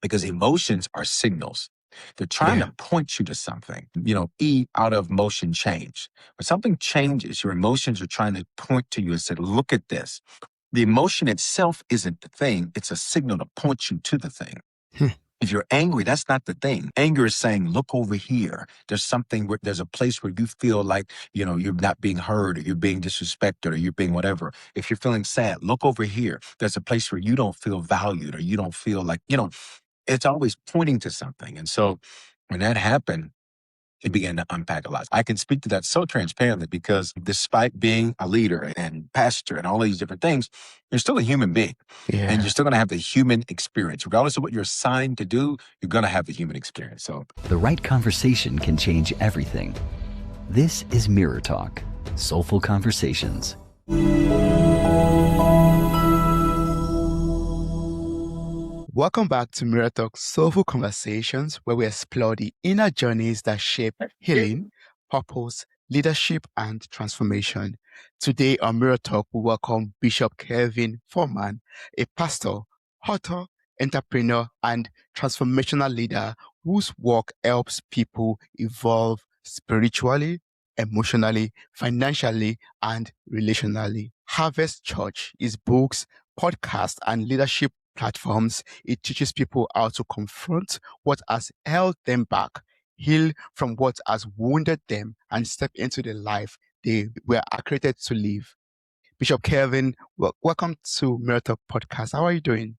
because emotions are signals. They're trying Yeah. to point you to something. E out of motion change. When something changes, your emotions are trying to point to you and say, look at this. The emotion itself isn't the thing. It's a signal to point you to the thing. Hmm. If you're angry, that's not the thing. Anger is saying, look over here. There's something where there's a place where you feel like, you're not being heard, or you're being disrespected, or you're being whatever. If you're feeling sad, look over here. There's a place where you don't feel valued, or you don't feel like, it's always pointing to something. And so when that happened, it began to unpack a lot. I can speak to that so transparently because despite being a leader and pastor and all these different things, you're still a human being. And you're Yeah. still going to have the human experience. Regardless of what you're assigned to do, you're going to have the human experience. So the right conversation can change everything. This is Mirror Talk, Soulful Conversations. Welcome back to Mirror Talk Soulful Conversations, where we explore the inner journeys that shape healing, purpose, leadership, and transformation. Today on Mirror Talk, we welcome Bishop Kevin Foreman, a pastor, author, entrepreneur, and transformational leader whose work helps people evolve spiritually, emotionally, financially, and relationally. Harvest Church is books, podcasts, and leadership platforms. It teaches people how to confront what has held them back, heal from what has wounded them, and step into the life they were created to live. Bishop Kevin, welcome to Miracle Podcast. How are you doing?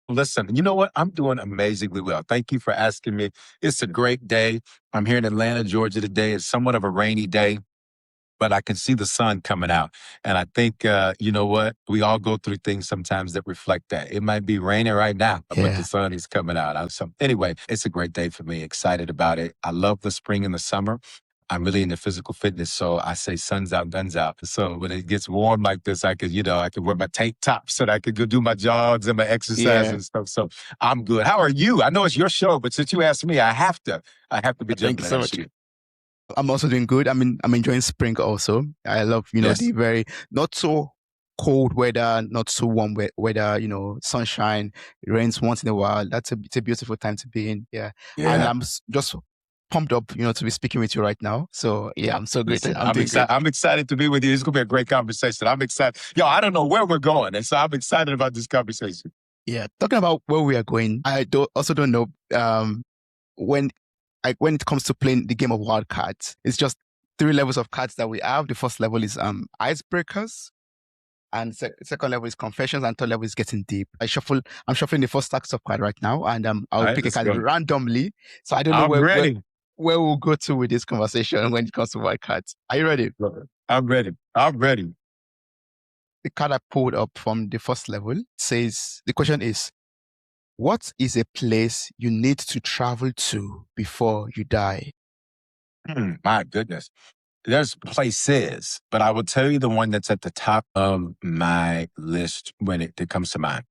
listen, you know what? I'm doing amazingly well. Thank you for asking me. It's a great day. I'm here in Atlanta, Georgia today. It's somewhat of a rainy day, but I can see the sun coming out. And I think, you know what? We all go through things sometimes that reflect that. It might be raining right now, but the Yeah. sun is coming out. So anyway, it's a great day for me. Excited about it. I love the spring and the summer. I'm really into physical fitness. So I say sun's out, guns out. So when it gets warm like this, I could wear my tank top so that I could go do my jogs and my exercise Yeah. and stuff. So I'm good. How are you? I know it's your show, but since you asked me, I have to be Thank you jumping in so that much. shit. I'm also doing good. I'm enjoying spring also. I love, Yes. the very not so cold weather, not so warm weather, sunshine, it rains once in a while. It's a beautiful time to be in. Yeah. And Yeah. I'm just pumped up, to be speaking with you right now. So yeah, I'm so great. Listen, I'm doing excited. great. I'm excited to be with you. It's gonna be a great conversation. I'm excited. Yo, I don't know where we're going, and so I'm excited about this conversation. Yeah. Talking about where we are going, I don't know when when it comes to playing the game of wild cards, it's just 3 levels of cards that we have. The first level is icebreakers, and second level is confessions, and third level is getting deep. I'm shuffling the first stacks of card right now, and All I'll right, pick a let's card go. randomly. So I don't know I'm ready. where we'll go to with this conversation when it comes to wild cards. Are you ready? I'm ready. I'm ready. The card I pulled up from the first level says the question is, what is a place you need to travel to before you die? My goodness. There's places, but I will tell you the one that's at the top of my list when it comes to mind.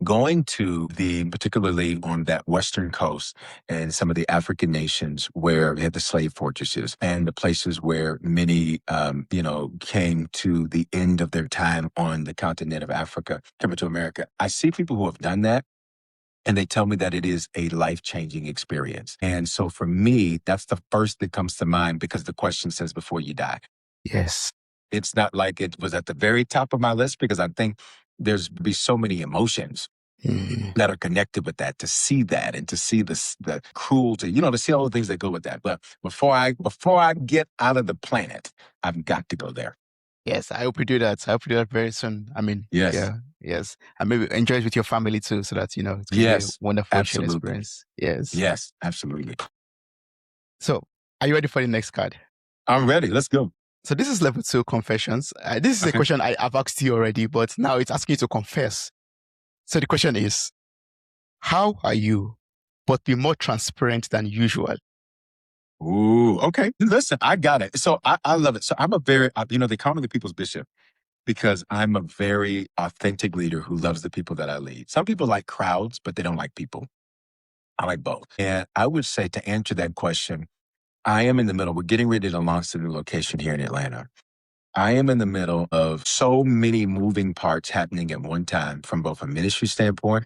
Going to particularly on that Western coast and some of the African nations where they had the slave fortresses and the places where many, came to the end of their time on the continent of Africa, coming to America. I see people who have done that. And they tell me that it is a life-changing experience. And so for me, that's the first that comes to mind because the question says before you die. Yes. It's not like it was at the very top of my list because I think there's be so many emotions that are connected with that, to see that and to see the cruelty, to see all the things that go with that. But before I get out of the planet, I've got to go there. Yes, I hope you do that. I hope you do that very soon. I mean, Yes. yeah, yes. And maybe enjoy it with your family too, so that, it's going to be a Yes. wonderful shared Absolutely. experience. Yes. Yes, absolutely. So, are you ready for the next card? I'm ready. Let's go. So this is level 2 confessions. This is a question I've asked you already, but now it's asking you to confess. So the question is, how are you, but be more transparent than usual? Ooh, okay. Listen, I got it. So I love it. So I'm a very, they call me the people's bishop because I'm a very authentic leader who loves the people that I lead. Some people like crowds, but they don't like people. I like both. And I would say to answer that question, I am in the middle. We're getting ready to launch the new location here in Atlanta. I am in the middle of so many moving parts happening at one time from both a ministry standpoint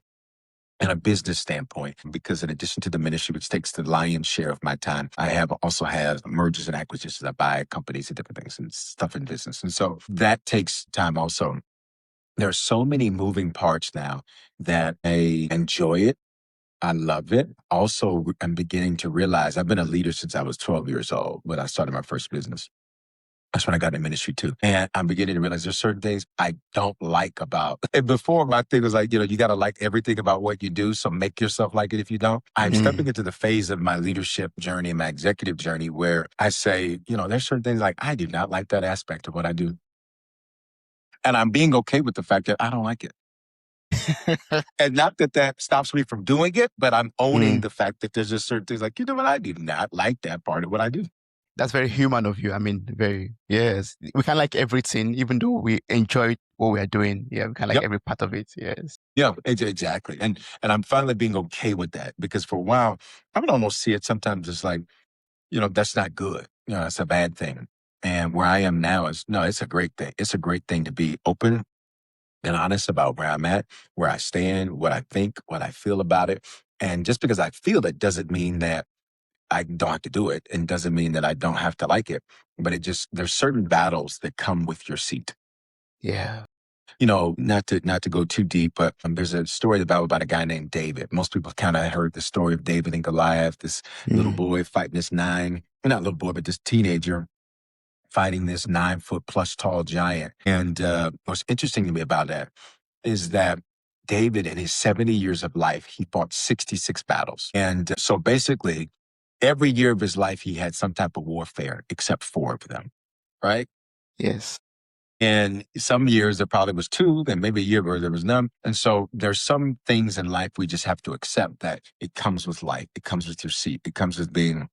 and a business standpoint, because in addition to the ministry, which takes the lion's share of my time, I also have mergers and acquisitions. I buy companies and different things and stuff in business. And so that takes time also. There are so many moving parts now that I enjoy it. I love it. Also, I'm beginning to realize I've been a leader since I was 12 years old when I started my first business. That's when I got in ministry too. And I'm beginning to realize there's certain things I don't like about. And before, my thing was like, you got to like everything about what you do. So make yourself like it if you don't. I'm stepping into the phase of my leadership journey, my executive journey, where I say, there's certain things like I do not like that aspect of what I do. And I'm being okay with the fact that I don't like it. And not that stops me from doing it, but I'm owning the fact that there's just certain things like, what, I do not like that part of what I do. That's very human of you. I mean, yes. We can like everything, even though we enjoy what we are doing. Yeah, we can like every part of it. Yes. Yeah, exactly. And I'm finally being okay with that, because for a while, I would almost see it sometimes as like, that's not good. It's a bad thing. And where I am now is, no, it's a great thing. It's a great thing to be open and honest about where I'm at, where I stand, what I think, what I feel about it. And just because I feel it doesn't mean that I don't have to do it, and doesn't mean that I don't have to like it. But there's certain battles that come with your seat. Yeah. Not to go too deep, but there's a story about a guy named David. Most people kind of heard the story of David and Goliath, this little boy fighting this not little boy, but this teenager fighting this 9-foot plus tall giant. And what's interesting to me about that is that David, in his 70 years of life, he fought 66 battles. And so basically, every year of his life, he had some type of warfare, except 4 of them, right? Yes. And some years there probably was 2, and maybe a year where there was none. And so there's some things in life we just have to accept that it comes with life. It comes with your seat. It comes with being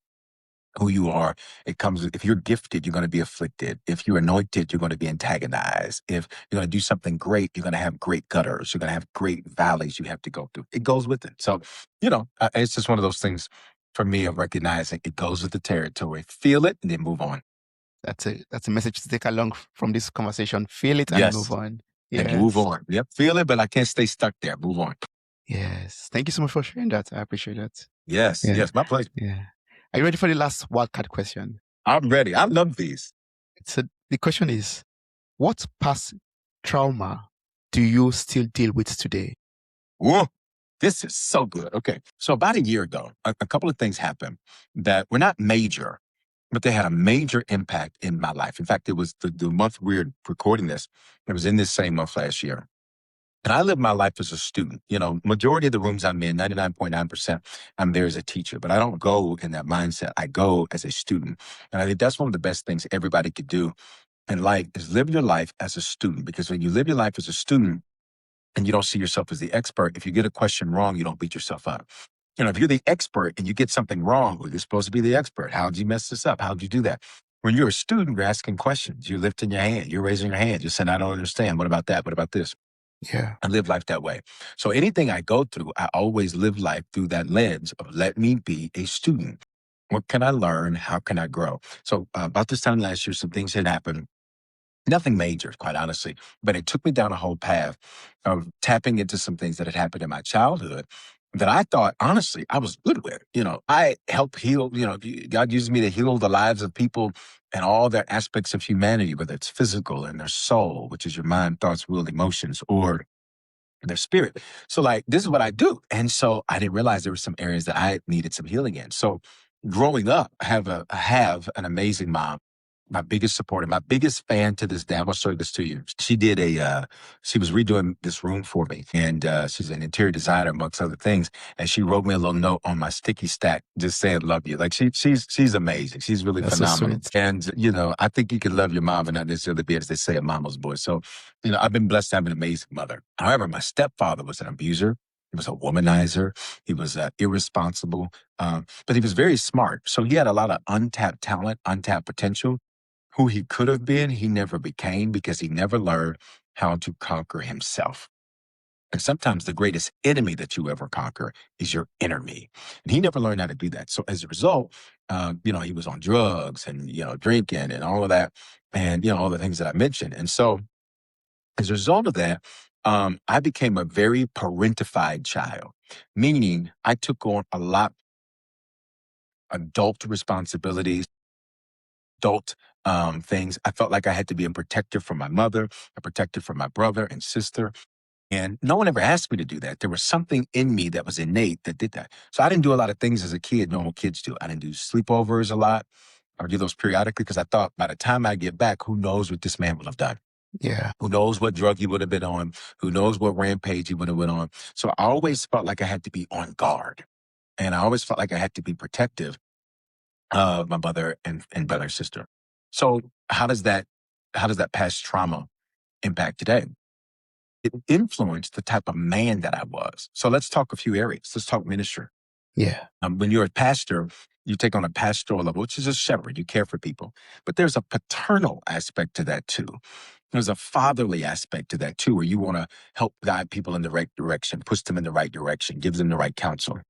who you are. It comes with, if you're gifted, you're going to be afflicted. If you're anointed, you're going to be antagonized. If you're going to do something great, you're going to have great gutters. You're going to have great valleys you have to go through. It goes with it. So, it's just one of those things for me of recognizing it goes with the territory. Feel it and then move on. That's a message to take along from this conversation. Feel it and move on. Yes. And move on. Yep. Feel it, but I can't stay stuck there. Move on. Yes. Thank you so much for sharing that. I appreciate that. Yes. Yeah. Yes. My pleasure. Yeah. Are you ready for the last wildcard question? I'm ready. I love these. So the question is, what past trauma do you still deal with today? Whoa. This is so good. Okay. So about a year ago, a couple of things happened that were not major, but they had a major impact in my life. In fact, it was the month we were recording this. It was in this same month last year. And I live my life as a student. Majority of the rooms I'm in, 99.9%, I'm there as a teacher. But I don't go in that mindset. I go as a student. And I think that's one of the best things everybody could do in life is live your life as a student. Because when you live your life as a student and you don't see yourself as the expert, if you get a question wrong, you don't beat yourself up. If you're the expert and you get something wrong, well, you're supposed to be the expert. How'd you mess this up? How'd you do that? When you're a student, you're asking questions. You're lifting your hand. You're raising your hand. You're saying, I don't understand. What about that? What about this? Yeah. I live life that way. So anything I go through, I always live life through that lens of let me be a student. What can I learn? How can I grow? So about this time last year, some things had happened. Nothing major, quite honestly, but it took me down a whole path of tapping into some things that had happened in my childhood that I thought, honestly, I was good with. I help heal, God uses me to heal the lives of people and all their aspects of humanity, whether it's physical and their soul, which is your mind, thoughts, will, emotions, or their spirit. So this is what I do. And so I didn't realize there were some areas that I needed some healing in. So growing up, I have an amazing mom, my biggest supporter, my biggest fan to this day. I'm going to show this to you. She did she was redoing this room for me, and she's an interior designer amongst other things. And she wrote me a little note on my sticky stack, just saying, love you. She's amazing. She's really phenomenal. So and, I think you can love your mom and not necessarily be, as they say, a mama's boy. So, I've been blessed to have an amazing mother. However, my stepfather was an abuser. He was a womanizer. He was irresponsible, but he was very smart. So he had a lot of untapped talent, untapped potential. Who he could have been, he never became because he never learned how to conquer himself. And sometimes the greatest enemy that you ever conquer is your inner me. And he never learned how to do that. So as a result, he was on drugs and, drinking and all of that and, all the things that I mentioned. And so as a result of that, I became a very parentified child, meaning I took on a lot adult responsibilities, adult things. I felt like I had to be a protector for my mother, a protector for my brother and sister. And no one ever asked me to do that. There was something in me that was innate that did that. So I didn't do a lot of things as a kid normal kids do. I didn't do sleepovers a lot. I would do those periodically because I thought by the time I get back, who knows what this man would have done? Yeah. Who knows what drug he would have been on? Who knows what rampage he would have went on? So I always felt like I had to be on guard. And I always felt like I had to be protective of my mother and brother and sister. So how does that past trauma impact today? It influenced the type of man that I was. So let's talk a few areas. Let's talk ministry. Yeah. When you're a pastor, you take on a pastoral level, which is a shepherd. You care for people. But there's a paternal aspect to that too. There's a fatherly aspect to that too, where you want to help guide people in the right direction, push them in the right direction, gives them the right counsel.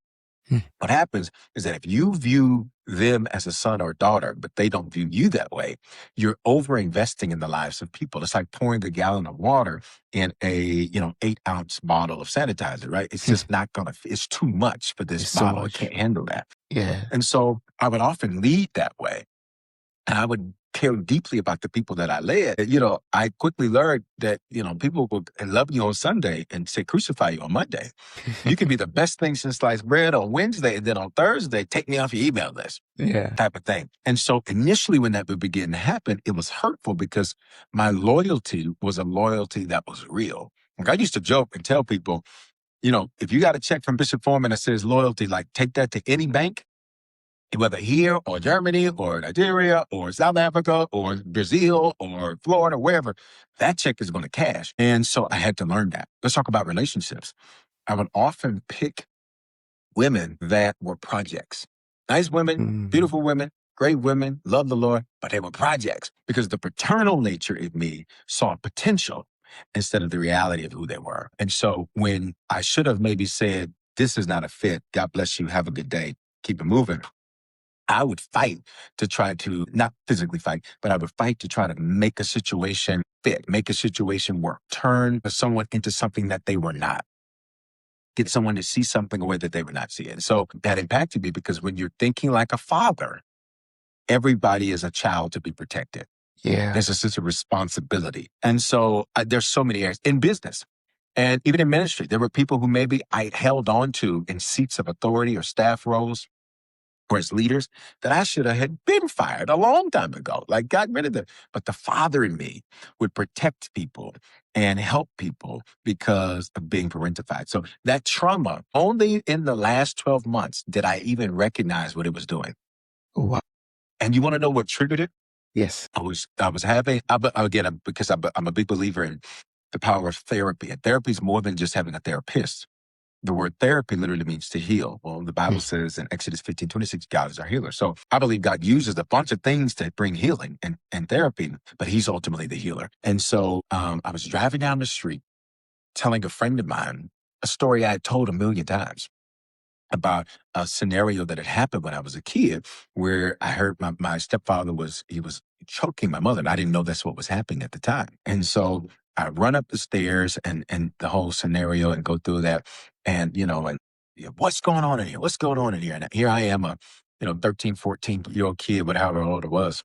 Hmm. What happens is that if you view them as a son or daughter, but they don't view you that way, you're over investing in the lives of people. It's like pouring a gallon of water in a 8-ounce bottle of sanitizer, right? It's just not gonna. It's too much for this It's so bottle. It much. can't handle that. Yeah. And so I would often lead that way. And I would care deeply about the people that I led. I quickly learned that, people will love you on Sunday and say crucify you on Monday. You can be the best thing since sliced bread on Wednesday, and then on Thursday, take me off your email list Yeah. type of thing. And so initially when that would begin to happen, it was hurtful because my loyalty was a loyalty that was real. Like I used to joke and tell people, if you got a check from Bishop Foreman that says loyalty, like take that to any bank, whether here or Germany or Nigeria or South Africa or Brazil or Florida, wherever, that check is going to cash. And so I had to learn that. Let's talk about relationships. I would often pick women that were projects. Nice women, beautiful women, great women, love the Lord, but they were projects because the paternal nature in me saw potential instead of the reality of who they were. And so when I should have maybe said, this is not a fit, God bless you, have a good day, keep it moving, I would fight to try to, not physically fight, but I would fight to try to make a situation fit, make a situation work, turn someone into something that they were not, get someone to see something a way that they would not see it. So that impacted me because when you're thinking like a father, everybody is a child to be protected. Yeah. There's a sense of responsibility. And so there's so many areas in business and even in ministry. There were people who maybe I held on to in seats of authority or staff roles or as leaders that I should have had been fired a long time ago, like got rid of them. But the father in me would protect people and help people because of being parentified. So that trauma, only in the last 12 months did I even recognize what it was doing. Wow. And you want to know what triggered it? Yes. Because I'm a big believer in the power of therapy. And therapy is more than just having a therapist. The word therapy literally means to heal. Well, the Bible says in Exodus 15:26, God is our healer. So I believe God uses a bunch of things to bring healing and therapy, but he's ultimately the healer. And so I was driving down the street telling a friend of mine a story I had told a million times about a scenario that had happened when I was a kid where I heard my stepfather was choking my mother. And I didn't know that's what was happening at the time. And so I run up the stairs and the whole scenario and go through that. And, what's going on in here? What's going on in here? And here I am, a 13, 14-year-old kid, whatever old it was.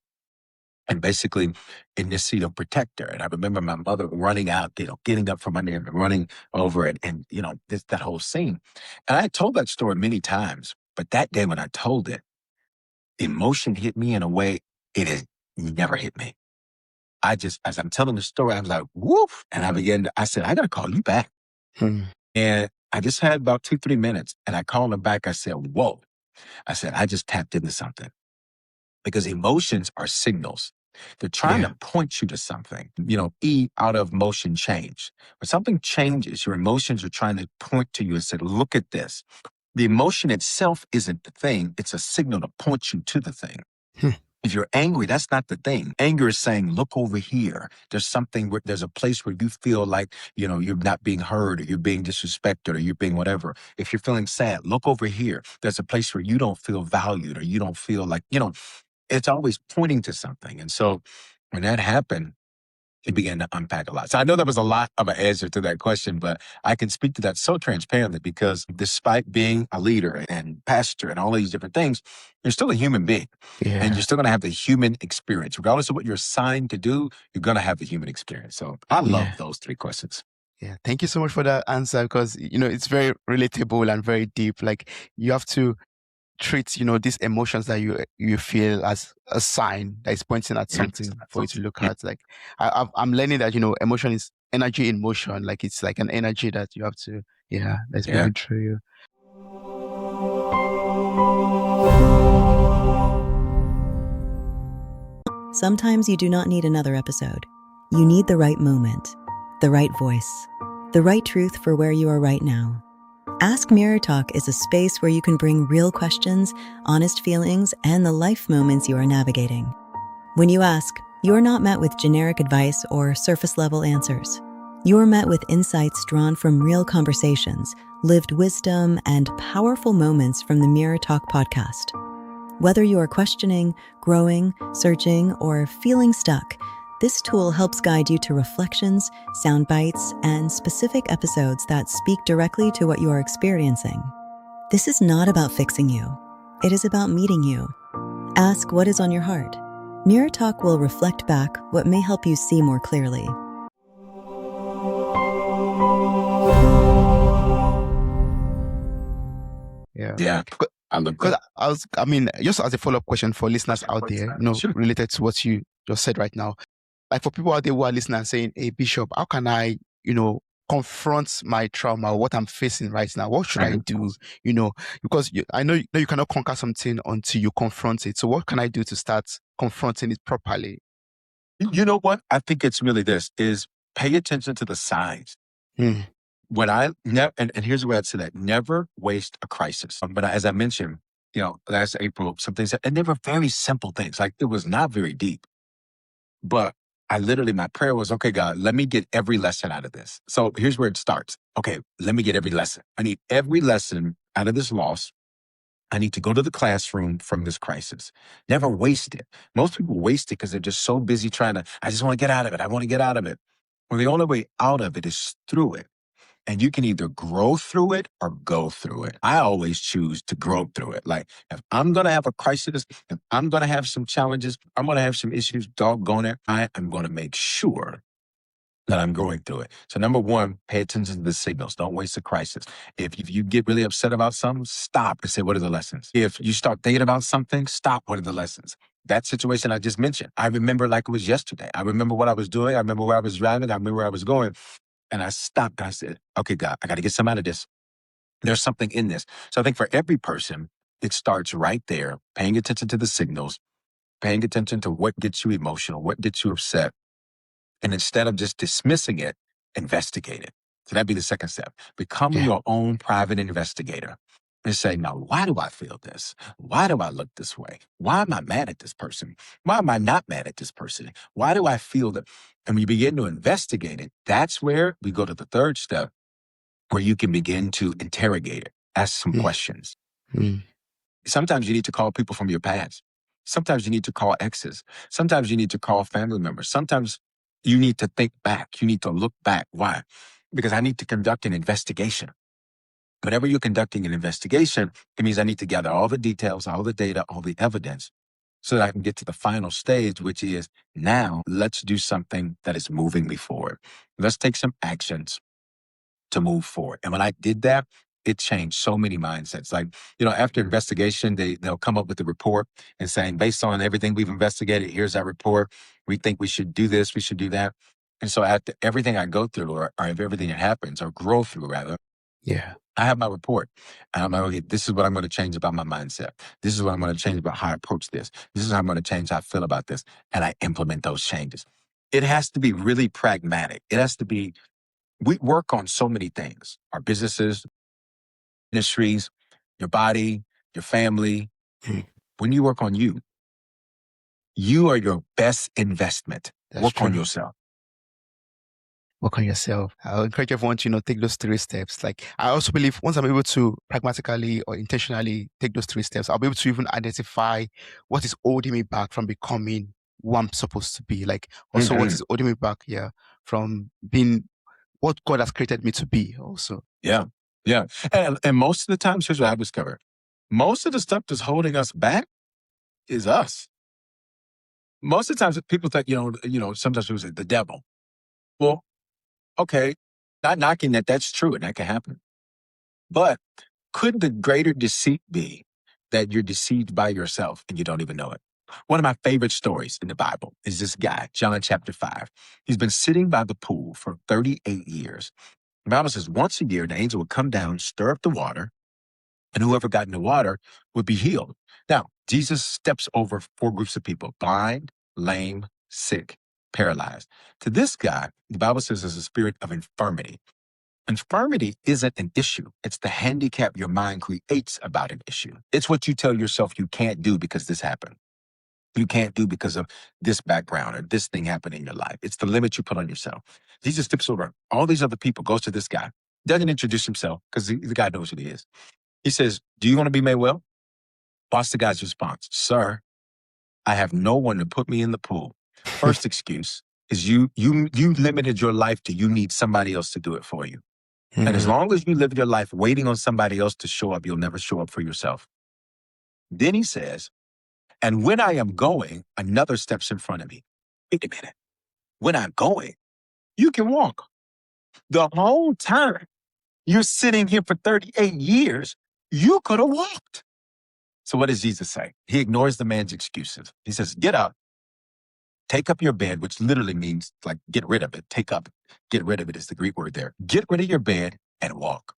And basically in this seat of protector. And I remember my mother running out, getting up from under him and running over it. And, that whole scene. And I had told that story many times, but that day when I told it, emotion hit me in a way it has never hit me. As I'm telling the story, I was like, woof. And I said, I got to call you back. And I just had about 2-3 minutes and I called him back. I said, whoa. I said, I just tapped into something because emotions are signals. They're trying to point you to something, E out of motion change. When something changes, your emotions are trying to point to you and say, look at this. The emotion itself isn't the thing. It's a signal to point you to the thing. If you're angry, that's not the thing. Anger is saying, look over here. There's a place where you feel like, you're not being heard or you're being disrespected or you're being whatever. If you're feeling sad, look over here. There's a place where you don't feel valued or you don't feel like, it's always pointing to something. And so when that happened, it began to unpack a lot. So I know that was a lot of an answer to that question, but I can speak to that so transparently because despite being a leader and pastor and all these different things, you're still a human being. And you're still going to have the human experience. Regardless of what you're assigned to do, you're going to have the human experience. So I love those three questions. Yeah, thank you so much for that answer because, it's very relatable and very deep. Like you have to treat, these emotions that you feel as a sign that is pointing at something for you to look at. Like I'm learning that, emotion is energy in motion. Like it's like an energy that you have to, that's very true. Sometimes you do not need another episode. You need the right moment, the right voice, the right truth for where you are right now. Ask Mirror Talk is a space where you can bring real questions, honest feelings, and the life moments you are navigating. When you ask, you are not met with generic advice or surface-level answers. You are met with insights drawn from real conversations, lived wisdom, and powerful moments from the Mirror Talk podcast. Whether you are questioning, growing, searching, or feeling stuck, this tool helps guide you to reflections, sound bites, and specific episodes that speak directly to what you are experiencing. This is not about fixing you. It is about meeting you. Ask what is on your heart. Mirror Talk will reflect back what may help you see more clearly. Yeah. I love Because that. just as a follow-up question for listeners out there, related to what you just said right now, like for people out there who are listening and saying, hey, Bishop, how can I, confront my trauma, what I'm facing right now? What should I do? Because I know you cannot conquer something until you confront it. So what can I do to start confronting it properly? You know what? I think it's really this, is pay attention to the signs. When and here's the way I'd say that, never waste a crisis. But as I mentioned, last April, some things, and they were very simple things. Like it was not very deep, but my prayer was, okay, God, let me get every lesson out of this. So here's where it starts. Okay, let me get every lesson. I need every lesson out of this loss. I need to go to the classroom from this crisis. Never waste it. Most people waste it because they're just so busy I just want to get out of it. I want to get out of it. Well, the only way out of it is through it. And you can either grow through it or go through it. I always choose to grow through it. Like if I'm going to have a crisis, if I'm going to have some challenges, I'm going to have some issues, doggone it, I am going to make sure that I'm going through it. So number one, pay attention to the signals. Don't waste a crisis. If you get really upset about something, stop and say, what are the lessons? If you start thinking about something, stop, what are the lessons? That situation I just mentioned, I remember like it was yesterday. I remember what I was doing. I remember where I was driving. I remember where I was going. And I stopped and I said, okay, God, I got to get some out of this. There's something in this. So I think for every person, it starts right there, paying attention to the signals, paying attention to what gets you emotional, what gets you upset. And instead of just dismissing it, investigate it. So that'd be the second step. Become your own private investigator and say, now, why do I feel this? Why do I look this way? Why am I mad at this person? Why am I not mad at this person? Why do I feel that? And when you begin to investigate it, that's where we go to the third step, where you can begin to interrogate it, ask some questions. Sometimes you need to call people from your past. Sometimes you need to call exes. Sometimes you need to call family members. Sometimes you need to think back. You need to look back. Why? Because I need to conduct an investigation. Whenever you're conducting an investigation, it means I need to gather all the details, all the data, all the evidence, so that I can get to the final stage, which is now let's do something that is moving me forward. Let's take some actions to move forward. And when I did that, it changed so many mindsets. Like, after investigation, they'll come up with a report and saying, based on everything we've investigated, here's our report. We think we should do this, we should do that. And so after everything I go through or if everything that happens or grow through rather, I have my report. And I'm like, okay, this is what I'm going to change about my mindset. This is what I'm going to change about how I approach this. This is how I'm going to change how I feel about this. And I implement those changes. It has to be really pragmatic. It has to be, we work on so many things, our businesses, ministries, your body, your family. When you work on you, you are your best investment. Work on yourself. Work on yourself. I'll encourage everyone to, take those 3 steps. Like, I also believe once I'm able to pragmatically or intentionally take those 3 steps, I'll be able to even identify what is holding me back from becoming who I'm supposed to be? Like also what is holding me back here from being what God has created me to be also. Yeah. Yeah. And most of the time, here's what I've discovered. Most of the stuff that's holding us back is us. Most of the times people think, sometimes people say the devil. Well, okay, not knocking that that's true and that can happen. But could the greater deceit be that you're deceived by yourself and you don't even know it? One of my favorite stories in the Bible is this guy, John chapter 5. He's been sitting by the pool for 38 years. The Bible says once a year, the angel would come down, stir up the water, and whoever got in the water would be healed. Now, Jesus steps over 4 groups of people: blind, lame, sick, paralyzed. To this guy, the Bible says there's a spirit of infirmity. Infirmity isn't an issue. It's the handicap your mind creates about an issue. It's what you tell yourself you can't do because this happened. You can't do because of this background or this thing happened in your life. It's the limit you put on yourself. Jesus steps over all these other people, goes to this guy, doesn't introduce himself because the guy knows who he is. He says, "Do you want to be made well?" Watch the guy's response. "Sir, I have no one to put me in the pool." First excuse is you limited your life to you need somebody else to do it for you. And as long as you live your life waiting on somebody else to show up, you'll never show up for yourself. Then he says, "And when I am going, another steps in front of me." Wait a minute. When I'm going, you can walk. The whole time you're sitting here for 38 years, you could have walked. So what does Jesus say? He ignores the man's excuses. He says, "Get up, take up your bed," which literally means like get rid of it. Take up, get rid of it is the Greek word there. Get rid of your bed and walk.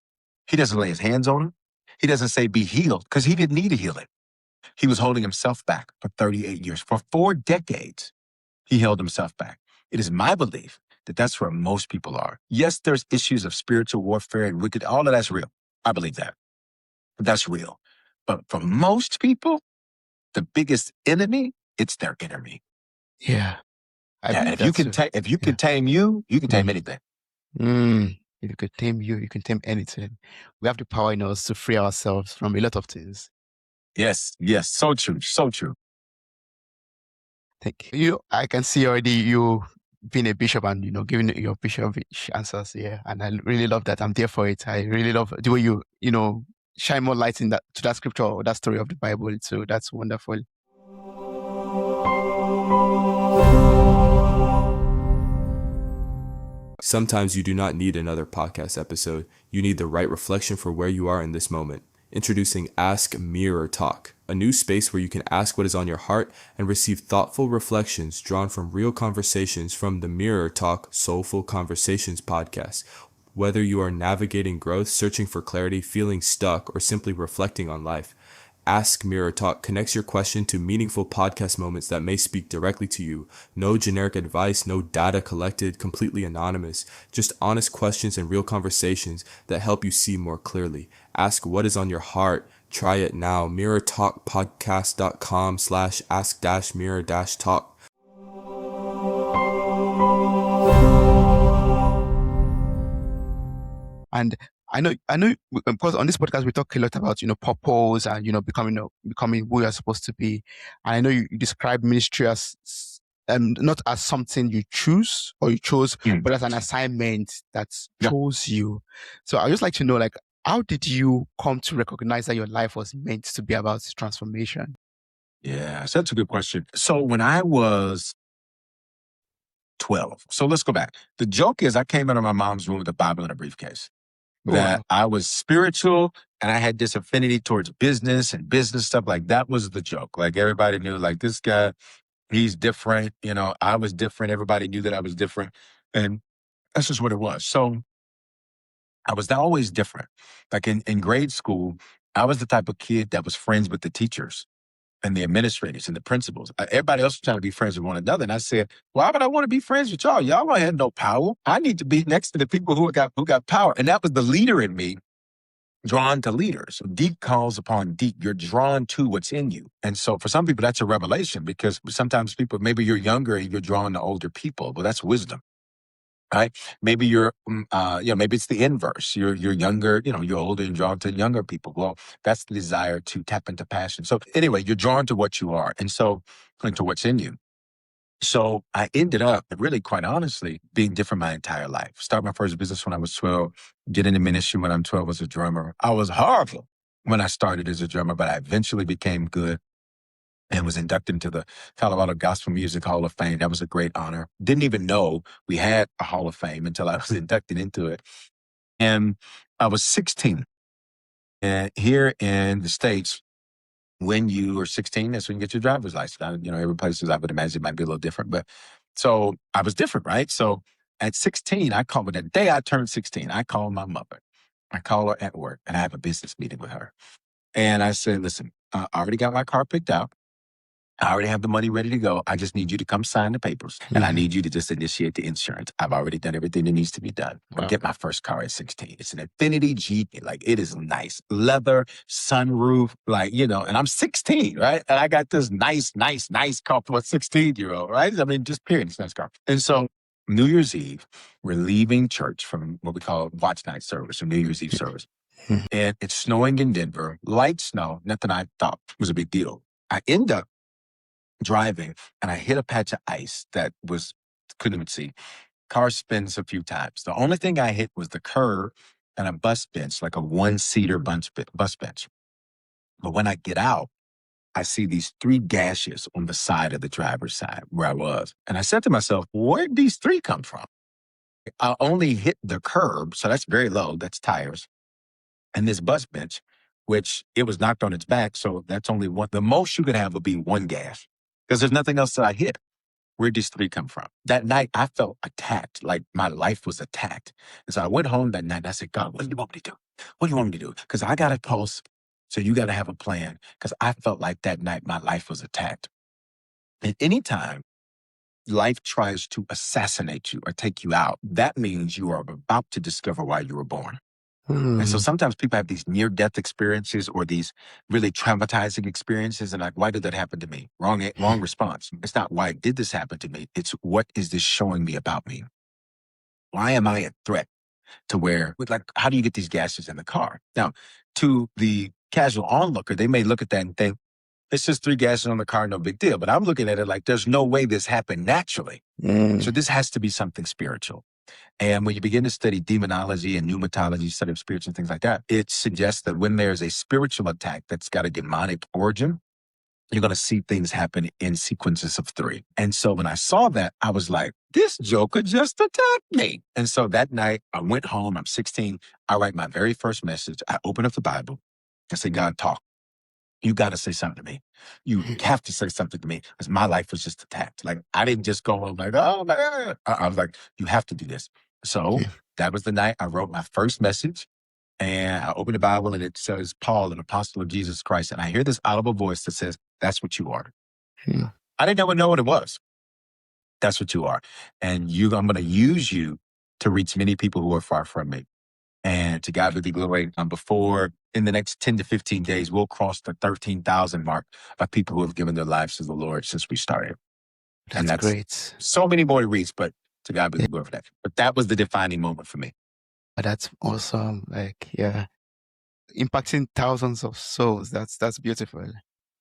He doesn't lay his hands on him. He doesn't say be healed because he didn't need a healing. He was holding himself back for 38 years. For 4 decades, he held himself back. It is my belief that that's where most people are. Yes, there's issues of spiritual warfare and wicked. All of that's real. I believe that. That's real. But for most people, the biggest enemy, it's their enemy. Yeah. If you can tame you can tame anything. If you could tame you can tame anything. We have the power in us to free ourselves from a lot of things. Yes. So true. So true. Thank you. I can see already you being a bishop and, giving your bishopish answers here. And I really love that. I'm there for it. I really love the way you, shine more light to that scripture or that story of the Bible. So that's wonderful. Sometimes you do not need another podcast episode. You need the right reflection for where you are in this moment. Introducing Ask Mirror Talk, a new space where you can ask what is on your heart and receive thoughtful reflections drawn from real conversations from the Mirror Talk Soulful Conversations podcast. Whether you are navigating growth, searching for clarity, feeling stuck, or simply reflecting on life, Ask Mirror Talk connects your question to meaningful podcast moments that may speak directly to you. No generic advice, no data collected, completely anonymous. Just honest questions and real conversations that help you see more clearly. Ask what is on your heart. Try it now. mirrortalkpodcast.com/ask-mirror-talk. And I know, because on this podcast we talk a lot about, purpose and, becoming who you're supposed to be. And I know you describe ministry as not as something you choose or you chose, but as an assignment that chose you. So I just like to know, like, how did you come to recognize that your life was meant to be about transformation? Yeah, so that's a good question. So when I was 12, so let's go back. The joke is I came out of my mom's room with a Bible and a briefcase. That I was spiritual and I had this affinity towards business and business stuff. Like that was the joke. Like everybody knew like this guy, he's different. I was different. Everybody knew that I was different. And that's just what it was. So I was always different. Like in grade school, I was the type of kid that was friends with the teachers and the administrators and the principals. Everybody else was trying to be friends with one another. And I said, why would I want to be friends with y'all? Y'all don't have no power. I need to be next to the people who got power. And that was the leader in me, drawn to leaders. So deep calls upon deep. You're drawn to what's in you. And so for some people, that's a revelation because sometimes people, maybe you're younger and you're drawn to older people. Well, that's wisdom. Right? Maybe you're, maybe it's the inverse. You're younger, you're older and drawn to younger people. Well, that's the desire to tap into passion. So anyway, you're drawn to what you are. And so, to what's in you. So I ended up, really quite honestly, being different my entire life. Started my first business when I was 12, get into ministry when I'm 12 as a drummer. I was horrible when I started as a drummer, but I eventually became good and was inducted into the Colorado Gospel Music Hall of Fame. That was a great honor. Didn't even know we had a Hall of Fame until I was inducted into it. And I was 16. And here in the States, when you are 16, that's when you get your driver's license. Every place, I would imagine, might be a little different. But so I was different, right? So at 16, the day I turned 16, I called my mother. I call her at work and I have a business meeting with her. And I said, listen, I already got my car picked out. I already have the money ready to go. I just need you to come sign the papers. And I need you to just initiate the insurance. I've already done everything that needs to be done. I'll get my first car at 16. It's an Infiniti G. Like, it is nice. Leather, sunroof, and I'm 16, right? And I got this nice car for a 16-year-old, right? I mean, just period. It's a nice car. And so New Year's Eve, we're leaving church from what we call watch night service or New Year's Eve service. And it's snowing in Denver, light snow, nothing I thought was a big deal. I end up driving and I hit a patch of ice that couldn't even see. Car spins a few times. The only thing I hit was the curb and a bus bench, like a one-seater bus bench. But when I get out, I see these 3 gashes on the side of the driver's side where I was. And I said to myself, where'd these 3 come from? I only hit the curb, so that's very low. That's tires. And this bus bench, which it was knocked on its back, so that's only one. The most you could have would be 1 gash because there's nothing else that I hit. Where'd these 3 come from? That night, I felt attacked, like my life was attacked. And so I went home that night and I said, God, what do you want me to do? What do you want me to do? Because I got a pulse, so you got to have a plan. Because I felt like that night my life was attacked. And anytime life tries to assassinate you or take you out, that means you are about to discover why you were born. And so sometimes people have these near-death experiences or these really traumatizing experiences, and like, why did that happen to me? Wrong response. It's not why did this happen to me. It's what is this showing me about me? Why am I a threat to how do you get these gases in the car? Now, to the casual onlooker, they may look at that and think, it's just 3 gases on the car, no big deal. But I'm looking at it like there's no way this happened naturally. So this has to be something spiritual. And when you begin to study demonology and pneumatology, study of spirits and things like that, it suggests that when there's a spiritual attack that's got a demonic origin, you're going to see things happen in sequences of 3. And so when I saw that, I was like, this joker just attacked me. And so that night I went home. I'm 16. I write my very first message. I open up the Bible. I say, God, talk. You got to say something to me. You have to say something to me because my life was just attacked. Like, I didn't just go home like, oh, my God. I was like, you have to do this. So that was the night I wrote my first message, and I opened the Bible and it says, Paul, an apostle of Jesus Christ. And I hear this audible voice that says, that's what you are. I didn't ever know what it was. That's what you are. And I'm going to use you to reach many people who are far from me. And to God be the glory. In the next 10 to 15 days, we'll cross the 13,000 mark of people who have given their lives to the Lord since we started. That's great. So many more to reach, but to God be the glory for that. But that was the defining moment for me. That's awesome. Impacting thousands of souls. That's beautiful.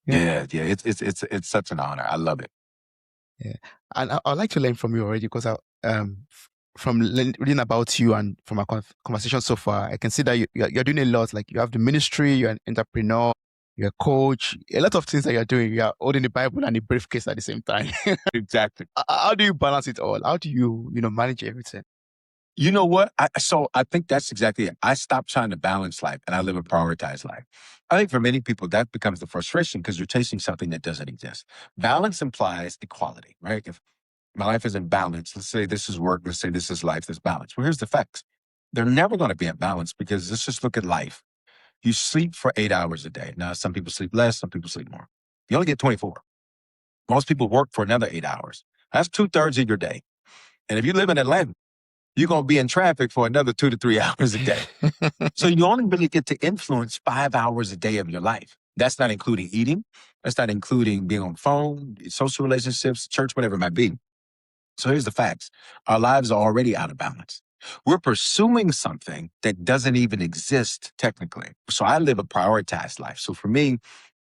Yeah. It's such an honor. I love it. Yeah, and I'd like to learn from you already because from reading about you and from our conversation so far, I can see that you're doing a lot. Like, you have the ministry, you're an entrepreneur, you're a coach, a lot of things that you're doing. You're holding the Bible and the briefcase at the same time. Exactly. How do you balance it all? How do you manage everything? You know what? I think that's exactly it. I stopped trying to balance life and I live a prioritized life. I think for many people that becomes the frustration because you're chasing something that doesn't exist. Balance implies equality, right? If my life is in balance, let's say this is work, let's say this is life, there's balance. Well, here's the facts. They're never going to be in balance because let's just look at life. You sleep for 8 hours a day. Now, some people sleep less, some people sleep more. You only get 24. Most people work for another 8 hours. That's 2/3 of your day. And if you live in Atlanta, you're going to be in traffic for another 2 to 3 hours a day. So you only really get to influence 5 hours a day of your life. That's not including eating. That's not including being on the phone, social relationships, church, whatever it might be. So here's the facts. Our lives are already out of balance. We're pursuing something that doesn't even exist technically. So I live a prioritized life. So for me,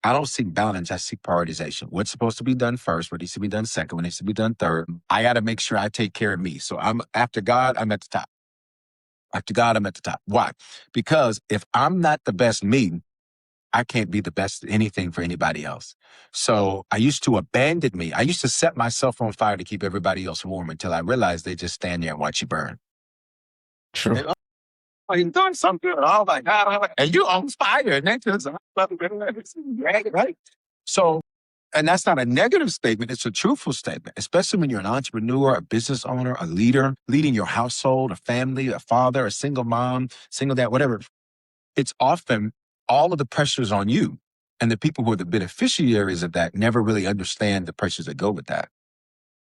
I don't seek balance. I seek prioritization. What's supposed to be done first? What needs to be done second? What needs to be done third? I got to make sure I take care of me. So I'm after God, I'm at the top. After God, I'm at the top. Why? Because if I'm not the best me, I can't be the best at anything for anybody else. So I used to abandon me. I used to set myself on fire to keep everybody else warm until I realized they just stand there and watch you burn. True. And, oh, you're doing something. Oh my God. And you on fire. And that's just, right? So, and that's not a negative statement. It's a truthful statement, especially when you're an entrepreneur, a business owner, a leader, leading your household, a family, a father, a single mom, single dad, whatever. It's often all of the pressures on you. And the people who are the beneficiaries of that never really understand the pressures that go with that.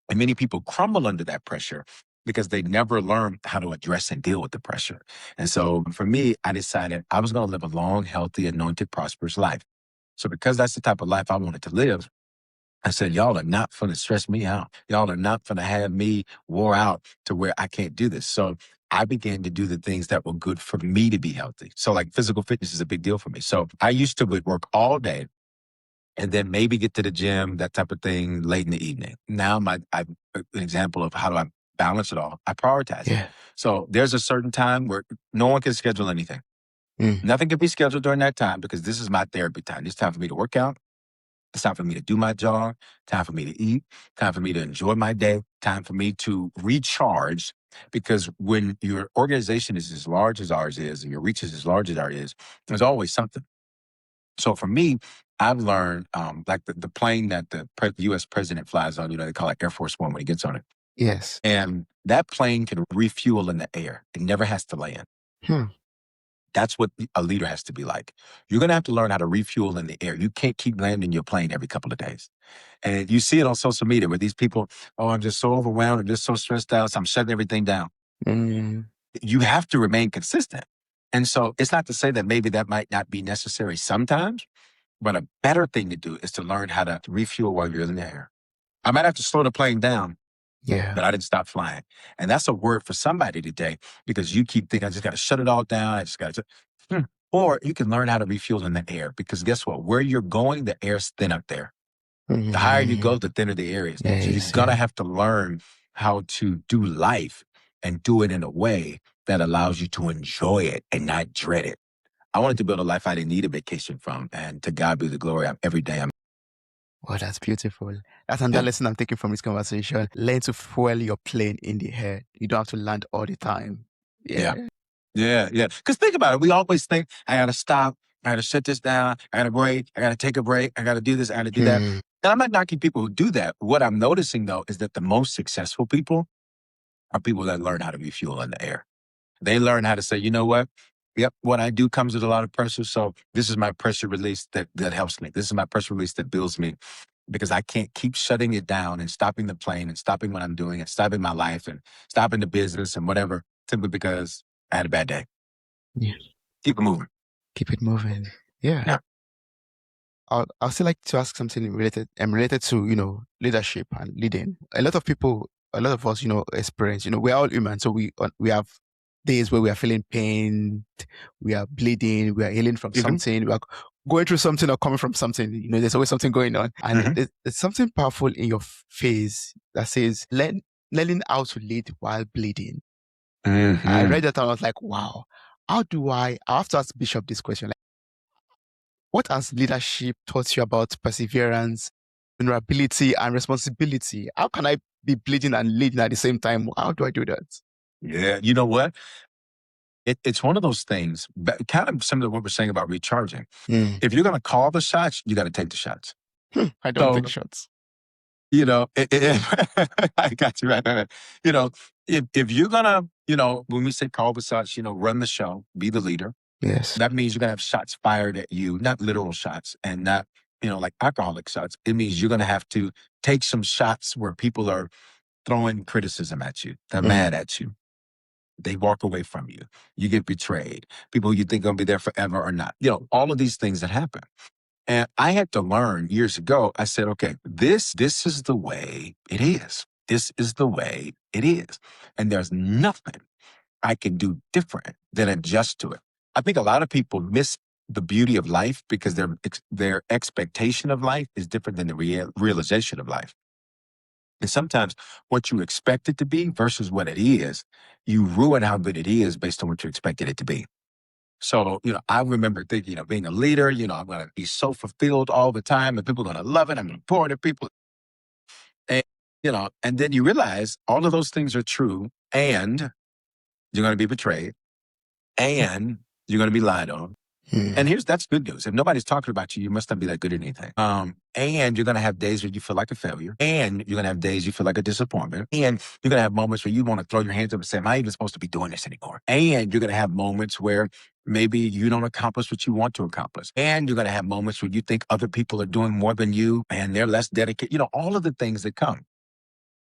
And many people crumble under that pressure because they never learn how to address and deal with the pressure. And so for me, I decided I was going to live a long, healthy, anointed, prosperous life. So because that's the type of life I wanted to live, I said, y'all are not going to stress me out. Y'all are not going to have me wore out to where I can't do this. So I began to do the things that were good for me to be healthy. So like physical fitness is a big deal for me. So I used to would work all day and then maybe get to the gym, that type of thing late in the evening. Now I'm an example of how do I balance it all. I prioritize it. So there's a certain time where no one can schedule anything. Nothing can be scheduled during that time because this is my therapy time. It's time for me to work out. It's time for me to do my job, time for me to eat, time for me to enjoy my day, time for me to recharge. Because when your organization is as large as ours is and your reach is as large as ours is, there's always something. So for me, I've learned like the plane that the U.S. president flies on, they call it Air Force One when he gets on it. Yes. And that plane can refuel in the air. It never has to land. That's what a leader has to be like. You're going to have to learn how to refuel in the air. You can't keep landing your plane every couple of days. And you see it on social media where these people, oh, I'm just so overwhelmed. I'm just so stressed out. So I'm shutting everything down. You have to remain consistent. And so it's not to say that maybe that might not be necessary sometimes, but a better thing to do is to learn how to refuel while you're in the air. I might have to slow the plane down, but I didn't stop flying. And that's a word for somebody today because you keep thinking, I just got to shut it all down. I just got to. Or you can learn how to refuel in the air because guess what? Where you're going, the air's thin up there. The higher you go, the thinner the air is. So you're going to have to learn how to do life and do it in a way that allows you to enjoy it and not dread it. I wanted to build a life I didn't need a vacation from. And to God be the glory. Every day I'm. Oh, that's beautiful. That's another lesson I'm taking from this conversation. Learn to fuel your plane in the air. You don't have to land all the time. Yeah. Because think about it. We always think, I got to stop. I got to shut this down. I got to break. I got to take a break. I got to do this. I got to do that. And I'm not knocking people who do that. What I'm noticing, though, is that the most successful people are people that learn how to refuel in the air. They learn how to say, you know what? Yep, what I do comes with a lot of pressure. So this is my pressure release that helps me. This is my pressure release that builds me because I can't keep shutting it down and stopping the plane and stopping what I'm doing and stopping my life and stopping the business and whatever simply because I had a bad day. Yeah. Keep it moving. Keep it moving. Yeah. I'll still like to ask something related to, leadership and leading. A lot of us, experience, we're all human. So we have days where we are feeling pain, we are bleeding, we are healing from something, we are going through something or coming from something. There's always something going on. And there's something powerful in your face that says, learning how to lead while bleeding. I read that and I was like, wow, I have to ask Bishop this question. What has leadership taught you about perseverance, vulnerability, and responsibility? How can I be bleeding and leading at the same time? How do I do that? Yeah, you know what? It's one of those things, kind of similar to what we're saying about recharging. If you're going to call the shots, you got to take the shots. I don't take shots. I got you right there. If you're going to, when we say call the shots, run the show, be the leader. Yes. That means you're going to have shots fired at you, not literal shots and not, like alcoholic shots. It means you're going to have to take some shots where people are throwing criticism at you. They're mad at you. They walk away from you. You get betrayed. People you think are going to be there forever or not. All of these things that happen. And I had to learn years ago. I said, okay, this is the way it is. This is the way it is. And there's nothing I can do different than adjust to it. I think a lot of people miss the beauty of life because their expectation of life is different than the realization of life. And sometimes what you expect it to be versus what it is, you ruin how good it is based on what you expected it to be. So, I remember thinking, being a leader, I'm going to be so fulfilled all the time and people are going to love it. I'm going to pour into people. And, and then you realize all of those things are true and you're going to be betrayed and you're going to be lied on. And that's good news. If nobody's talking about you, you must not be that good at anything. And you're going to have days where you feel like a failure. And you're going to have days you feel like a disappointment. And you're going to have moments where you want to throw your hands up and say, am I even supposed to be doing this anymore? And you're going to have moments where maybe you don't accomplish what you want to accomplish. And you're going to have moments where you think other people are doing more than you and they're less dedicated. All of the things that come.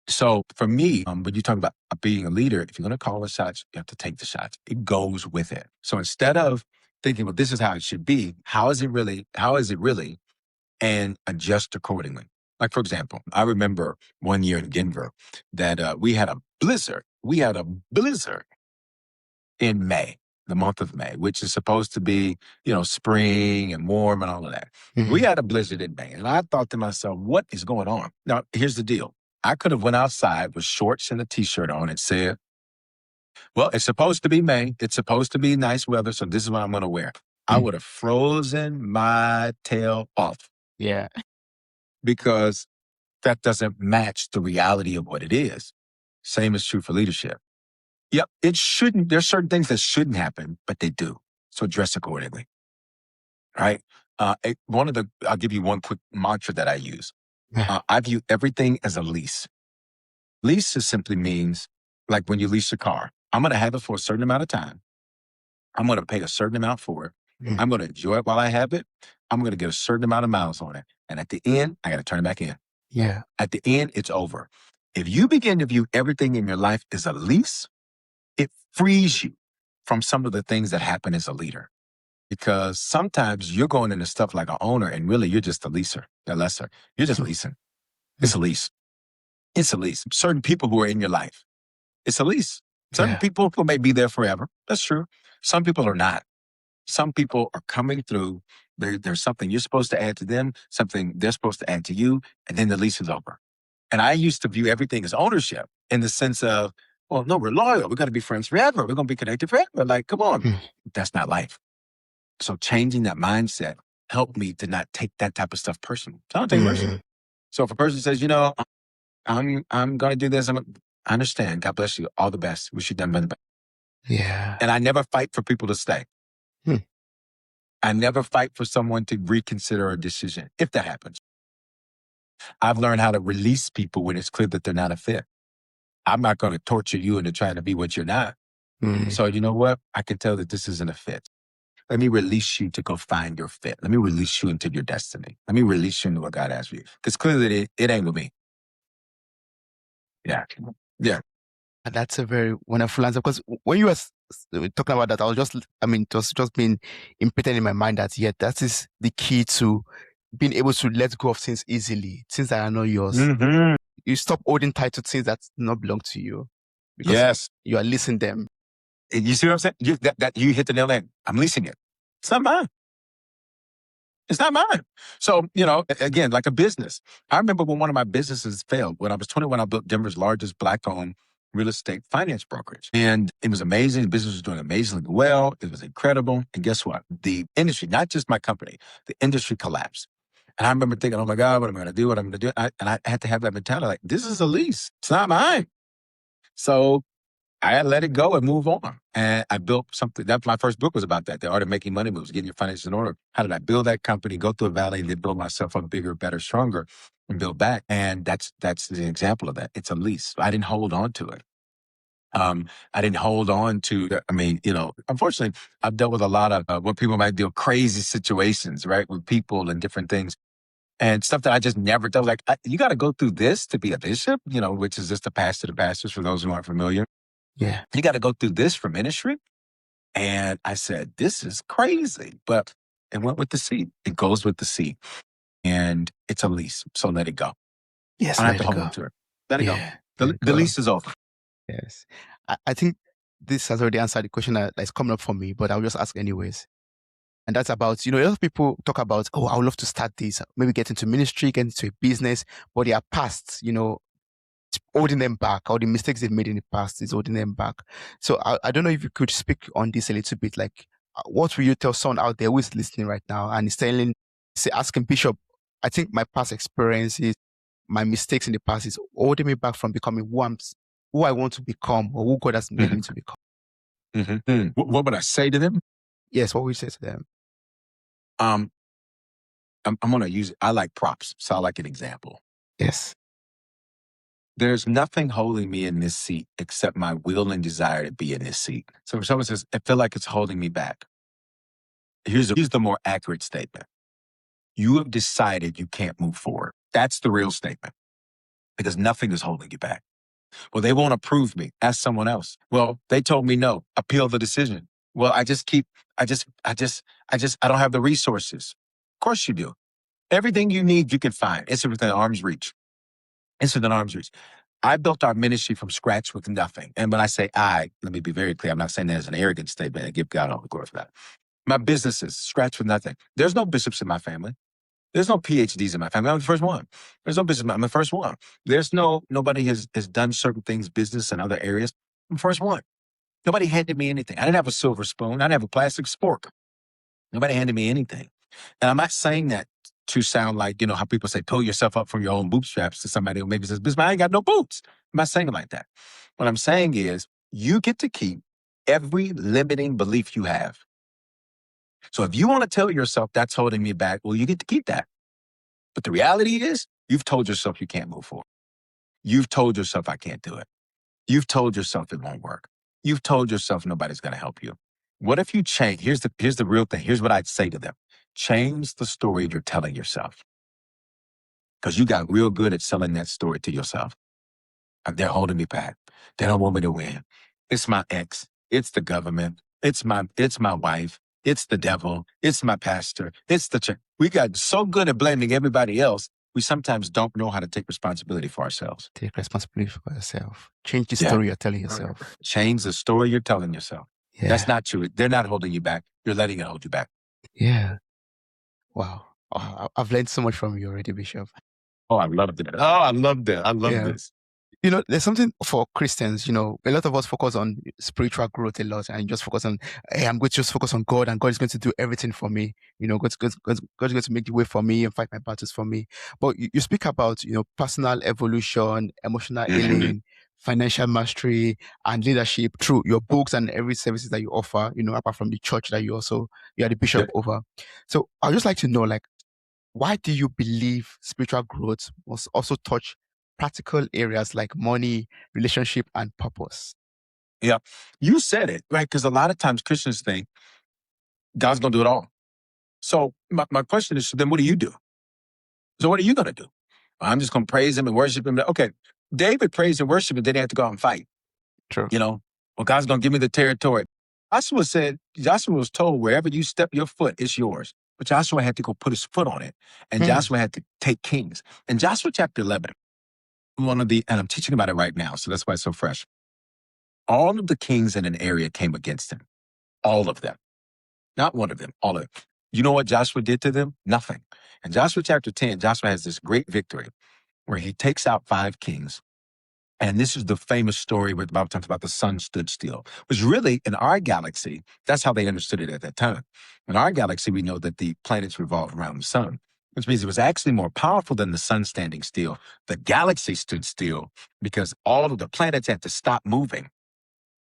So for me, when you talk about being a leader, if you're going to call the shots, you have to take the shots. It goes with it. So instead of thinking, well, this is how it should be, how is it really, and adjust accordingly. Like, for example, I remember one year in Denver that we had a blizzard. We had a blizzard in May, the month of May, which is supposed to be, spring and warm and all of that. We had a blizzard in May. And I thought to myself, what is going on? Now, here's the deal. I could have went outside with shorts and a T-shirt on and said, well, it's supposed to be May. It's supposed to be nice weather, so this is what I'm going to wear. I would have frozen my tail off. Yeah. Because that doesn't match the reality of what it is. Same is true for leadership. Yep, it shouldn't. There's certain things that shouldn't happen, but they do. So dress accordingly. Right? I'll give you one quick mantra that I use. I view everything as a lease. Lease just simply means like when you lease a car, I'm going to have it for a certain amount of time. I'm going to pay a certain amount for it. I'm going to enjoy it while I have it. I'm going to get a certain amount of miles on it. And at the end, I got to turn it back in. Yeah. At the end, it's over. If you begin to view everything in your life as a lease, it frees you from some of the things that happen as a leader. Because sometimes you're going into stuff like an owner and really you're just a leaser, a lesser. You're just leasing. It's a lease. It's a lease. Certain people who are in your life, it's a lease. Certain people who may be there forever. That's true. Some people are not. Some people are coming through. There's something you're supposed to add to them, something they're supposed to add to you, and then the lease is over. And I used to view everything as ownership in the sense of, well, no, we're loyal. We're going to be friends forever. We're going to be connected forever. Like, come on. That's not life. So changing that mindset helped me to not take that type of stuff personal. So I don't take it personal. So if a person says, I'm going to do this, I understand. God bless you. All the best. Wish you done better. Yeah. And I never fight for people to stay. I never fight for someone to reconsider a decision, if that happens. I've learned how to release people when it's clear that they're not a fit. I'm not going to torture you into trying to be what you're not. So you know what? I can tell that this isn't a fit. Let me release you to go find your fit. Let me release you into your destiny. Let me release you into what God has for you. Because clearly it ain't with me. Yeah. Yeah. And that's a very wonderful answer. Because when you were talking about that, it was just being imprinted in my mind that, that is the key to being able to let go of things easily, things that are not yours. You stop holding tight to things that do not belong to you. Because you are leasing them. And you see what I'm saying? You hit the nail on the head. I'm leasing it. It's not mine. It's not mine. So, again, like a business. I remember when one of my businesses failed. When I was 21, I built Denver's largest Black-owned real estate finance brokerage. And it was amazing. The business was doing amazingly well. It was incredible. And guess what? The industry, not just my company, the industry collapsed. And I remember thinking, oh my God, what am I going to do? What am I going to do? And I had to have that mentality, like, this is a lease. It's not mine. So I had to let it go and move on. And I built something. That's my first book was about that. The Art of Making Money Moves, getting your finances in order. How did I build that company, go through a valley, and then build myself up bigger, better, stronger, and build back? And that's the example of that. It's a lease. I didn't hold on to it. I didn't hold on to, unfortunately, I've dealt with a lot of what people might deal crazy situations, right? With people and different things. And stuff that I just never done. Like, you got to go through this to be a bishop, which is just a pastor to pastors for those who aren't familiar. Yeah. You got to go through this for ministry. And I said, this is crazy. But it went with the seed. It goes with the seed. And it's a lease. So let it go. Yes, I don't have to hold on to it. Let it go. The lease is over. Yes. I think this has already answered the question that is coming up for me, but I'll just ask anyways. And that's about, a lot of people talk about, oh, I would love to start this, maybe get into ministry, get into a business, but their past, it's holding them back, or the mistakes they've made in the past is holding them back. So I don't know if you could speak on this a little bit. Like, what will you tell someone out there who is listening right now and is asking Bishop, I think my past experiences, my mistakes in the past is holding me back from becoming who I want to become, or who God has made me to become. What would I say to them? Yes, what would you say to them? I'm going to use, I like props, so I like an example. Yes. There's nothing holding me in this seat except my will and desire to be in this seat. So if someone says, I feel like it's holding me back, here's the more accurate statement. You have decided you can't move forward. That's the real statement, because nothing is holding you back. Well, they won't approve me. Ask someone else. Well, they told me no. Appeal the decision. Well, I don't have the resources. Of course you do. Everything you need, you can find. It's within arm's reach. It's within arm's reach. I built our ministry from scratch with nothing. And when I say let me be very clear. I'm not saying that as an arrogant statement, and give God all the glory for that. My businesses, scratch with nothing. There's no bishops in my family. There's no PhDs in my family. I'm the first one. There's no business. I'm the first one. There's nobody has done certain things, business and other areas. I'm the first one. Nobody handed me anything. I didn't have a silver spoon. I didn't have a plastic spork. Nobody handed me anything. And I'm not saying that to sound like, how people say, pull yourself up from your own bootstraps to somebody who maybe says, "Bismarck, I ain't got no boots." I'm not saying it like that. What I'm saying is you get to keep every limiting belief you have. So if you want to tell yourself that's holding me back, well, you get to keep that. But the reality is you've told yourself you can't move forward. You've told yourself I can't do it. You've told yourself it won't work. You've told yourself nobody's going to help you. What if you change? Here's the real thing. Here's what I'd say to them. Change the story you're telling yourself. Because you got real good at selling that story to yourself. They're holding me back. They don't want me to win. It's my ex. It's the government. It's my wife. It's the devil. It's my pastor. It's the church. We got so good at blaming everybody else, we sometimes don't know how to take responsibility for ourselves. Take responsibility for yourself. Change the story you're telling yourself. Change the story you're telling yourself. Yeah. That's not true. They're not holding you back. You're letting it hold you back. Yeah. Wow. I've learned so much from you already, Bishop. Oh, I love it. Oh, I love that. I love this. There's something for Christians, a lot of us focus on spiritual growth a lot and just focus on, hey, I'm going to just focus on God and God is going to do everything for me. God's going to make the way for me and fight my battles for me. But you speak about, personal evolution, emotional healing, financial mastery and leadership through your books and every services that you offer, apart from the church that you are the bishop over. So I'd just like to know, why do you believe spiritual growth must also touch practical areas like money, relationship, and purpose? Yeah, you said it, right? Because a lot of times Christians think God's going to do it all. So my question is, then what do you do? So what are you going to do? I'm just going to praise him and worship him. Okay, David praised and worshiped and then he had to go out and fight. True. Well, God's going to give me the territory. Joshua was told, wherever you step your foot, it's yours. But Joshua had to go put his foot on it. And Joshua had to take kings. In Joshua chapter 11, and I'm teaching about it right now, so that's why it's so fresh. All of the kings in an area came against him. All of them. Not one of them, all of them. You know what Joshua did to them? Nothing. In Joshua chapter 10, Joshua has this great victory where he takes out 5 kings. And this is the famous story where the Bible talks about the sun stood still, which really in our galaxy, that's how they understood it at that time. In our galaxy, we know that the planets revolve around the sun, which means it was actually more powerful than the sun standing still. The galaxy stood still because all of the planets had to stop moving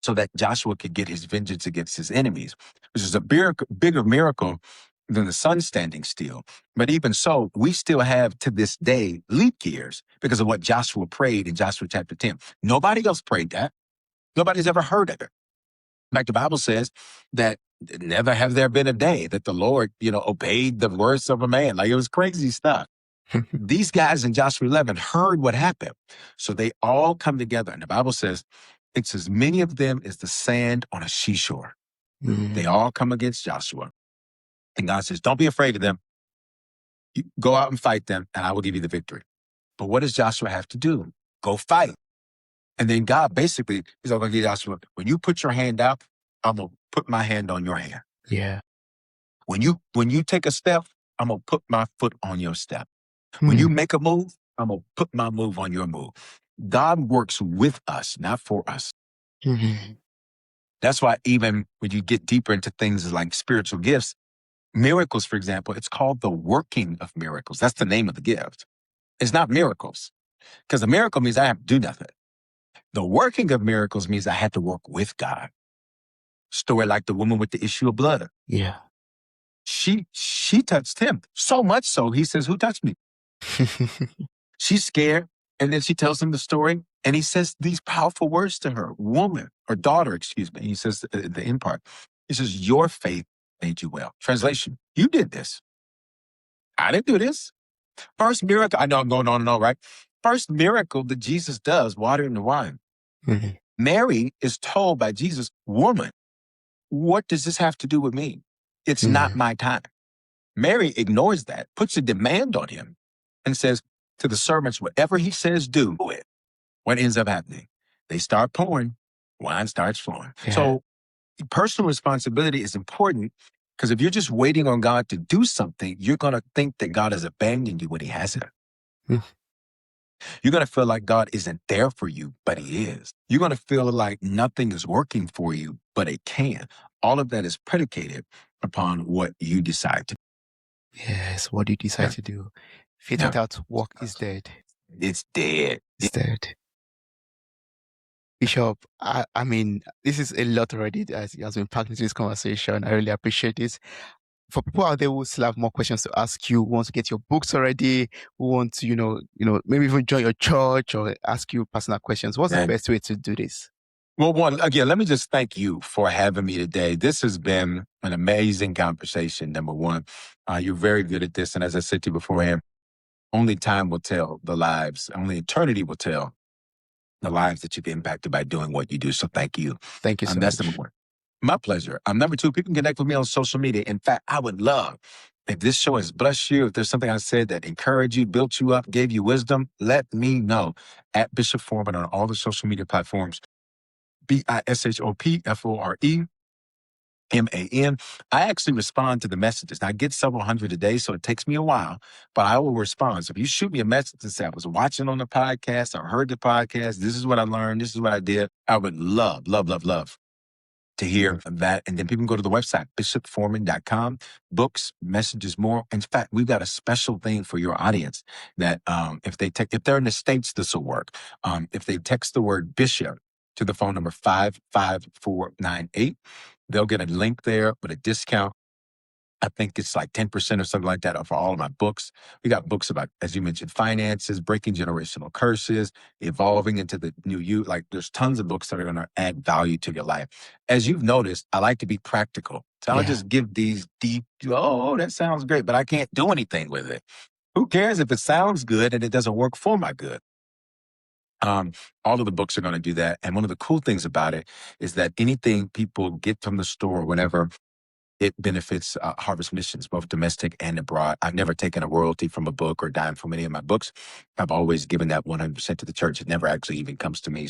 so that Joshua could get his vengeance against his enemies, which is a bigger miracle than the sun standing still. But even so, we still have to this day leap years because of what Joshua prayed in Joshua chapter 10. Nobody else prayed that. Nobody's ever heard of it. In fact, the Bible says that never have there been a day that the Lord, obeyed the words of a man. Like, it was crazy stuff. These guys in Joshua 11 heard what happened. So they all come together. And the Bible says, it's as many of them as the sand on a seashore. They all come against Joshua. And God says, don't be afraid of them. You go out and fight them, and I will give you the victory. But what does Joshua have to do? Go fight. And then God basically is going to give Joshua, when you put your hand out, I'm going to put my hand on your hand. Yeah. When you take a step, I'm going to put my foot on your step. When you make a move, I'm going to put my move on your move. God works with us, not for us. That's why even when you get deeper into things like spiritual gifts, miracles, for example, it's called the working of miracles. That's the name of the gift. It's not miracles, because a miracle means I have to do nothing. The working of miracles means I had to work with God. Story like the woman with the issue of blood. Yeah. She touched him so much so he says, "Who touched me?" She's scared. And then she tells him the story. And he says these powerful words to her, woman, or daughter, excuse me. He says the end part. He says, "Your faith made you well." Translation, you did this. I didn't do this. First miracle, I know I'm going on and on, right? First miracle that Jesus does, water into wine. Mary is told by Jesus, "Woman, what does this have to do with me? It's not my time." Mary ignores that, puts a demand on him, and says to the servants, whatever he says, do it. What ends up happening? They start pouring, wine starts flowing. Yeah. So personal responsibility is important, because if you're just waiting on God to do something, you're going to think that God has abandoned you when he hasn't. You're going to feel like God isn't there for you, but he is. You're going to feel like nothing is working for you, but it can. All of that is predicated upon what you decide to do. Yes, what do you decide to do? Faith without work is dead. It's dead. It's dead. Bishop, I mean, this is a lot already as has been packed into this conversation. I really appreciate this. For people out there who still have more questions to ask you, who want to get your books already, who want to, maybe even join your church or ask you personal questions, what's the best way to do this? Well, one, again, let me just thank you for having me today. This has been an amazing conversation, number one. You're very good at this. And as I said to you beforehand, only time will tell the lives, only eternity will tell the lives that you've impacted by doing what you do. So thank you. Thank you so That's much. number one. My pleasure. Number two, people can connect with me on social media. In fact, I would love, if this show has blessed you, if there's something I said that encouraged you, built you up, gave you wisdom, let me know at Bishop Foreman on all the social media platforms. BISHOPFOREMAN. I actually respond to the messages. Now, I get several hundred a day, so it takes me a while, but I will respond. So if you shoot me a message and say, "I was watching on the podcast, I heard the podcast, this is what I learned, this is what I did," I would love, love, love, love to hear that. And then people can go to the website, bishopforeman.com, books, messages, more. In fact, we've got a special thing for your audience that if they're in the States, this will work. If they text the word Bishop to the phone number 55498, they'll get a link there with a discount. I think it's like 10% or something like that for all of my books. We got books about, as you mentioned, finances, breaking generational curses, evolving into the new you. Like there's tons of books that are going to add value to your life. As you've noticed, I like to be practical. So I'll just give these deep, that sounds great, but I can't do anything with it. Who cares if it sounds good and it doesn't work for my good? All of the books are going to do that. And one of the cool things about it is that anything people get from the store, whenever it benefits Harvest Missions, both domestic and abroad. I've never taken a royalty from a book or dime from any of my books. I've always given that 100% to the church. It never actually even comes to me.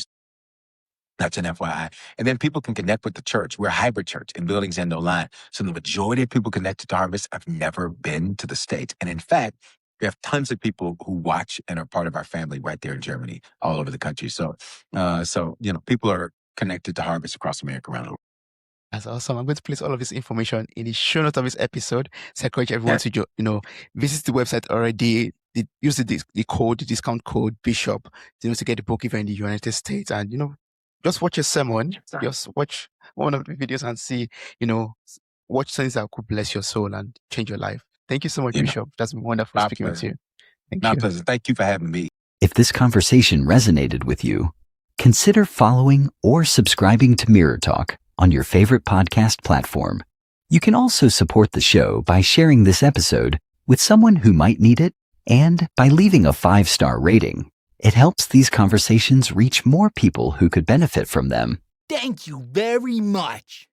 That's an FYI. And then people can connect with the church. We're a hybrid church in buildings and online. So the majority of people connected to Harvest have never been to the States. And in fact, we have tons of people who watch and are part of our family right there in Germany, all over the country. So people are connected to Harvest across America, around the world. That's awesome. I'm going to place all of this information in the show notes of this episode. So I encourage everyone to, visit the website already. Use the discount code Bishop, to get the book even in the United States. And, just watch a sermon. Just watch one of the videos and see, watch things that could bless your soul and change your life. Thank you so much, Bishop. That's been wonderful speaking with you. Thank you. My pleasure. Thank you for having me. If this conversation resonated with you, consider following or subscribing to Mirror Talk on your favorite podcast platform. You can also support the show by sharing this episode with someone who might need it and by leaving a 5-star rating. It helps these conversations reach more people who could benefit from them. Thank you very much.